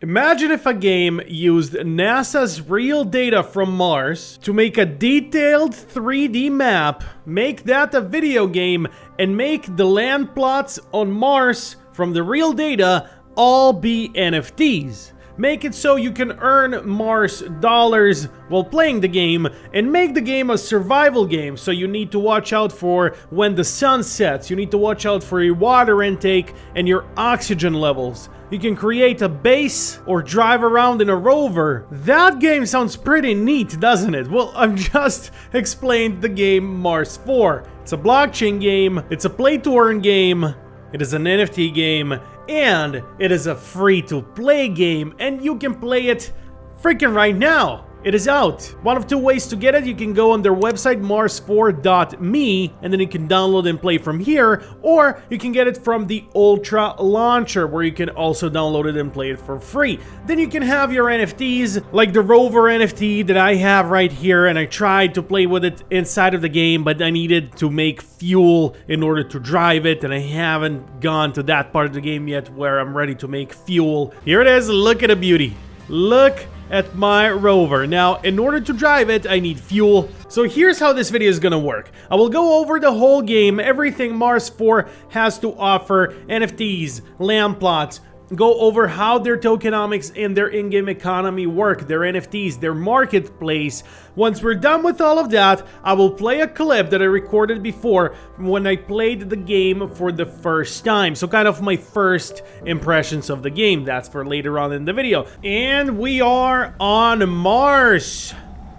Imagine if a game used NASA's real data from Mars to make a detailed 3D map, make that a video game, and make the land plots on Mars from the real data all be NFTs. Make it so you can earn Mars dollars while playing the game, and make the game a survival game, so you need to watch out for when the sun sets, you need to watch out for your water intake and your oxygen levels. You can create a base or drive around in a rover. That game sounds pretty neat, doesn't it? Well, I've just explained the game Mars4. It's a blockchain game, it's a play-to-earn game, it is an NFT game, and it is a free-to-play game, and you can play it freaking right now. It is out. One of two ways to get it. You can go on their website, Mars4.me, and then you can download and play from here, or you can get it from the Ultra Launcher, where you can also download it and play it for free. Then you can have your NFTs, like the rover NFT that I have right here, and I tried to play with it inside of the game, but I needed to make fuel in order to drive it, and I haven't gone to that part of the game yet where I'm ready to make fuel. Here it is. Look at the beauty. Look at my rover. Now, in order to drive it, I need fuel. So here's how this video is gonna work. I will go over the whole game, everything Mars4 has to offer, NFTs, land plots, go over how their tokenomics and their in-game economy work, their NFTs, their marketplace. Once we're done with all of that, I will play a clip that I recorded before when I played the game for the first time. So kind of my first impressions of the game. That's for later on in the video. And we are on Mars.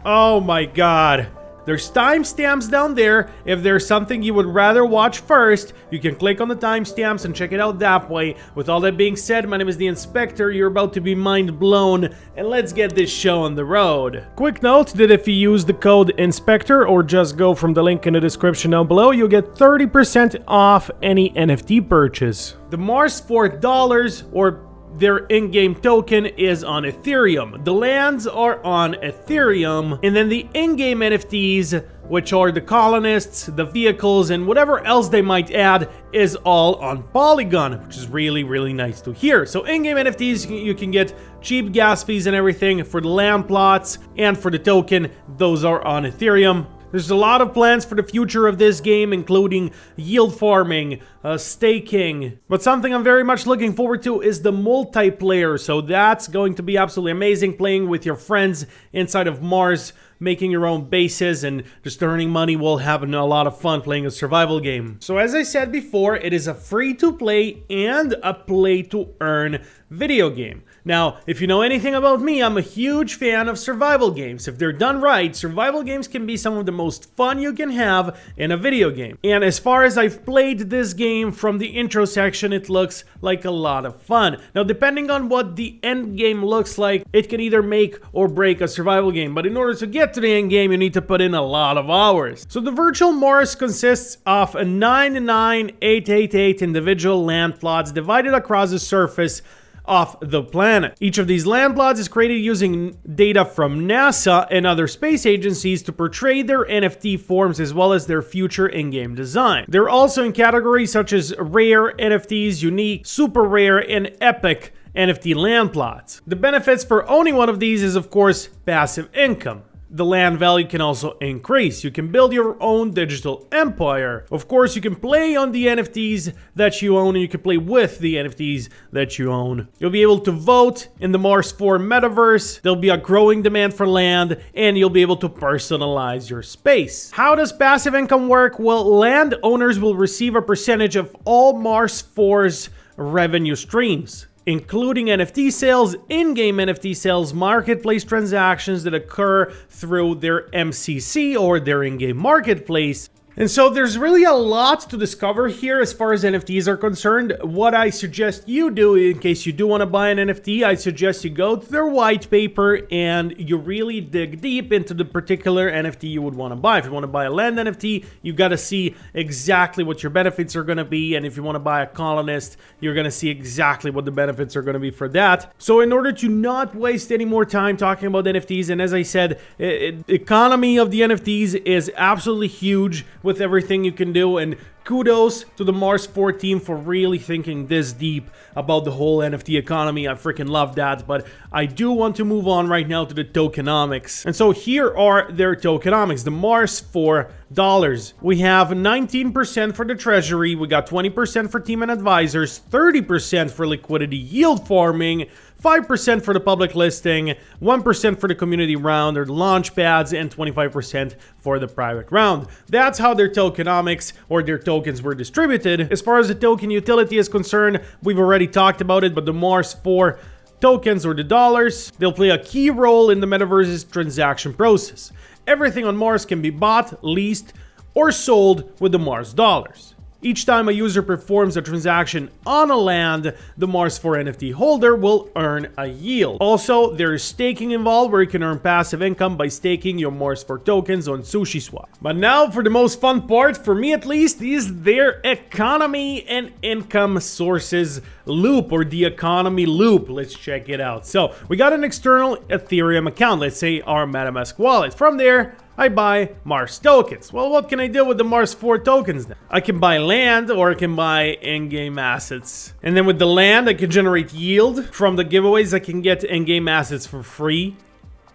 Oh my god. There's timestamps down there. If there's something you would rather watch first, you can click on the timestamps and check it out that way. With all that being said, my name is the Inspector. You're about to be mind blown, and let's get this show on the road. Quick note that if you use the code INSPECTOR or just go from the link in the description down below, you'll get 30% off any NFT purchase. The Mars4 dollars, or their in-game token, is on Ethereum. The lands are on Ethereum, and then the in-game NFTs, which are the colonists, the vehicles, and whatever else they might add, is all on Polygon, which is really, really nice to hear. So in-game NFTs, you can get cheap gas fees and everything for the land plots, and for the token, those are on Ethereum. There's a lot of plans for the future of this game, including yield farming, staking. But something I'm very much looking forward to is the multiplayer. So that's going to be absolutely amazing, playing with your friends inside of Mars, making your own bases and just earning money while having a lot of fun playing a survival game. So as I said before, it is a free-to-play and a play-to-earn video game. Now, if you know anything about me, I'm a huge fan of survival games. If they're done right, survival games can be some of the most fun you can have in a video game. And as far as I've played this game from the intro section, it looks like a lot of fun. Now, depending on what the end game looks like, it can either make or break a survival game. But in order to get to the end game, you need to put in a lot of hours. So the virtual Mars consists of 99888 individual land plots divided across the surface of the planet. Each of these land plots is created using data from NASA and other space agencies to portray their NFT forms as well as their future in-game design. They're also in categories such as rare NFTs, unique, super rare, and epic NFT land plots. The benefits for owning one of these is, of course, passive income. The land value can also increase. You can build your own digital empire. Of course, you can play on the NFTs that you own, and you can play with the NFTs that you own. You'll be able to vote in the Mars4 metaverse. There'll be a growing demand for land, and you'll be able to personalize your space. How does passive income work? Well, landowners will receive a percentage of all Mars4's revenue streams, including NFT sales, in-game NFT sales, marketplace transactions that occur through their MCC or their in-game marketplace. And so there's really a lot to discover here as far as NFTs are concerned. What I suggest you do, in case you do want to buy an NFT, I suggest you go to their white paper and you really dig deep into the particular NFT you would want to buy. If you want to buy a land NFT, you got to see exactly what your benefits are going to be. And if you want to buy a colonist, you're going to see exactly what the benefits are going to be for that. So in order to not waste any more time talking about NFTs, and as I said, economy of the NFTs is absolutely huge with everything you can do, and Kudos to the Mars4 team for really thinking this deep about the whole NFT economy. I freaking love that, but I do want to move on right now to the tokenomics. And so here are their tokenomics, the Mars4 dollars. We have 19% for the treasury, we got 20% for team and advisors, 30% for liquidity yield farming, 5% for the public listing, 1% for the community round or the launch pads, and 25% for the private round. That's how their tokenomics or their tokens were distributed. As far as the token utility is concerned, we've already talked about it, but the Mars4 tokens or the dollars, they'll play a key role in the metaverse's transaction process. Everything on Mars can be bought, leased, or sold with the Mars dollars. Each time a user performs a transaction on a land, the Mars4 NFT holder will earn a yield. Also, there is staking involved where you can earn passive income by staking your Mars4 tokens on SushiSwap. But now for the most fun part, for me at least, is their economy and income sources loop, or the economy loop. Let's check it out. So we got an external Ethereum account, let's say our MetaMask wallet. From there, I buy Mars tokens. Well, what can I do with the Mars4 tokens then? I can buy land or I can buy in-game assets. And then with the land, I can generate yield. From the giveaways, I can get in-game assets for free.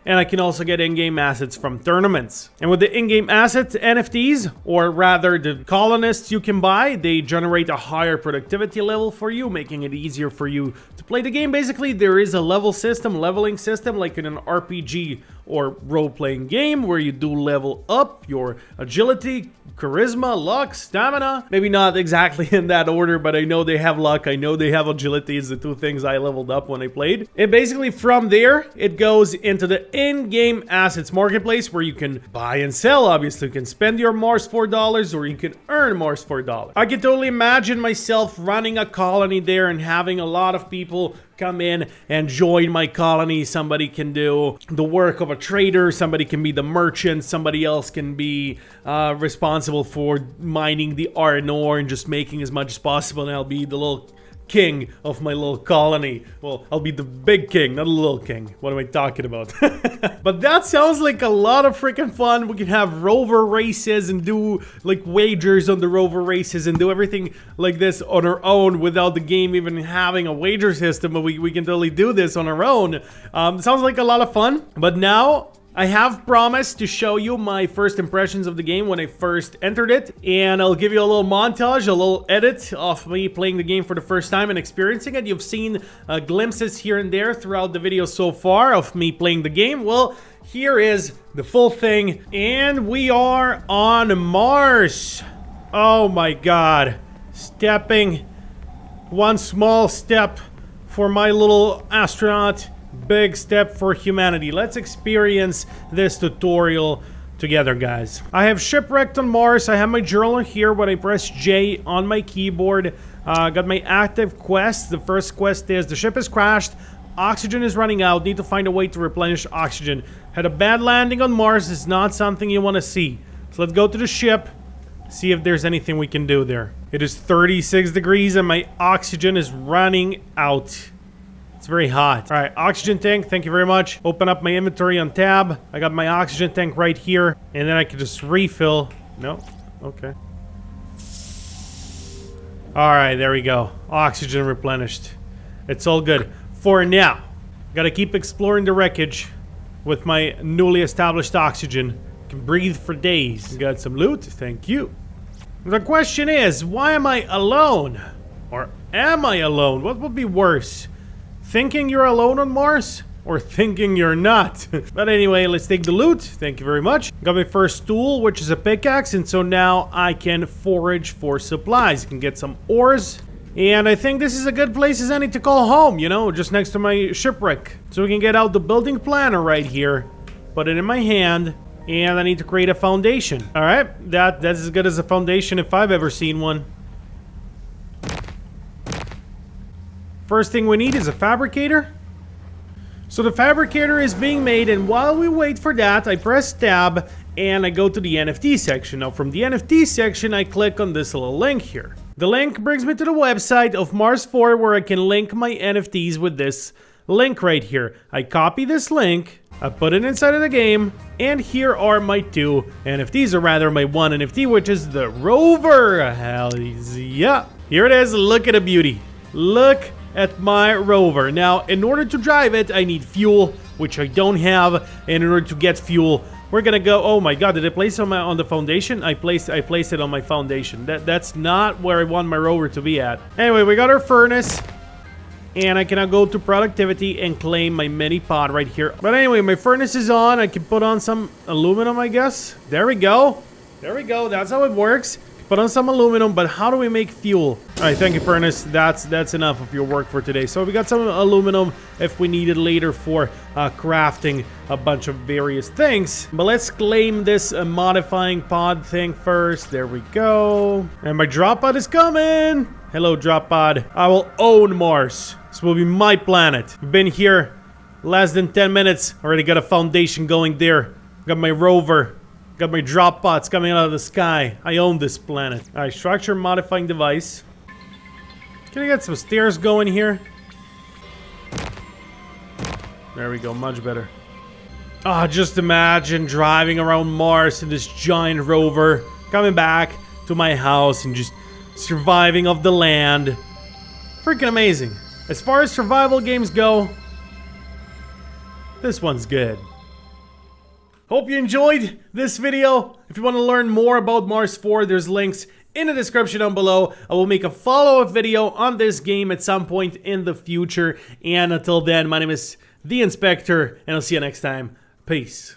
And I can also get in-game assets from tournaments. And with the in-game assets, NFTs, or rather the colonists you can buy, they generate a higher productivity level for you, making it easier for you to play the game. Basically, there is a leveling system like in an RPG or role-playing game where you do level up your agility, charisma, luck, stamina. Maybe not exactly in that order, but I know they have luck, I know they have agility. It's the two things I leveled up when I played. And basically from there, it goes into the in-game assets marketplace where you can buy and sell. Obviously, you can spend your Mars4 dollars or you can earn Mars4 dollars. I can totally imagine myself running a colony there and having a lot of people come in and join my colony. Somebody can do the work of a trader, somebody can be the merchant, somebody else can be responsible for mining the iron ore and just making as much as possible, and I'll be the little king of my little colony. Well, I'll be the big king, not a little king. What am I talking about? But that sounds like a lot of freaking fun. We can have rover races and do like wagers on the rover races and do everything like this on our own without the game even having a wager system. But we can totally do this on our own. Sounds like a lot of fun. But now I have promised to show you my first impressions of the game when I first entered it, and I'll give you a little montage, a little edit of me playing the game for the first time and experiencing it. You've seen glimpses here and there throughout the video so far of me playing the game. Well, here is the full thing, and we are on Mars. Oh my god. Stepping one small step for my little astronaut, big step for humanity. Let's experience this tutorial together, guys. I have shipwrecked on Mars. I have my journal here. When I press J on my keyboard, got my active quests. The first quest is the ship has crashed. Oxygen is running out. Need to find a way to replenish oxygen. Had a bad landing on Mars. It's not something you want to see. So let's go to the ship, see if there's anything we can do there. It is 36 degrees and my oxygen is running out. It's very hot. All right, oxygen tank, thank you very much. Open up my inventory on tab. I got my oxygen tank right here, and then I can just refill. No, okay. All right, there we go. Oxygen replenished. It's all good. For now, gotta keep exploring the wreckage with my newly established oxygen. Can breathe for days. Got some loot, thank you. The question is, why am I alone? Or am I alone? What would be worse? Thinking you're alone on Mars, or thinking you're not? But anyway, let's take the loot. Thank you very much. Got my first tool, which is a pickaxe, and so now I can forage for supplies. I can get some ores, and I think this is a good place as any to call home, you know, just next to my shipwreck. So we can get out the building planner right here, put it in my hand, and I need to create a foundation. All right, that's as good as a foundation if I've ever seen one. First thing we need is a fabricator. So the fabricator is being made, and while we wait for that, I press tab and I go to the NFT section. Now from the NFT section, I click on this little link here. The link brings me to the website of Mars4 where I can link my NFTs with this link right here. I copy this link I put it inside of the game, and here are my 2 NFTs, or rather my 1 NFT, which is the rover. Hell yeah. Here it is. Look at the beauty. Look at my rover. Now, in order to drive it, I need fuel, which I don't have. And in order to get fuel, we're gonna go. Oh my god, did I place it on the foundation? I placed it on my foundation. That's not where I want my rover to be at. Anyway, we got our furnace. And I can now go to productivity and claim my mini pod right here. But anyway, my furnace is on. I can put on some aluminum, I guess. There we go. There we go. That's how it works. Put on some aluminum, but how do we make fuel? All right, thank you, furnace. That's enough of your work for today. So we got some aluminum if we need it later for crafting a bunch of various things. But let's claim this modifying pod thing first. There we go. And my drop pod is coming. Hello, drop pod. I will own Mars. This will be my planet. Been here less than 10 minutes. Already got a foundation going there. Got my rover. Got my drop pods coming out of the sky. I own this planet. Alright, structure modifying device. Can I get some stairs going here? There we go, much better. Ah, just imagine driving around Mars in this giant rover, coming back to my house and just surviving off the land. Freaking amazing. As far as survival games go, this one's good. Hope you enjoyed this video. If you want to learn more about Mars4, there's links in the description down below. I will make a follow-up video on this game at some point in the future. And until then, my name is The Inspector, and I'll see you next time. Peace.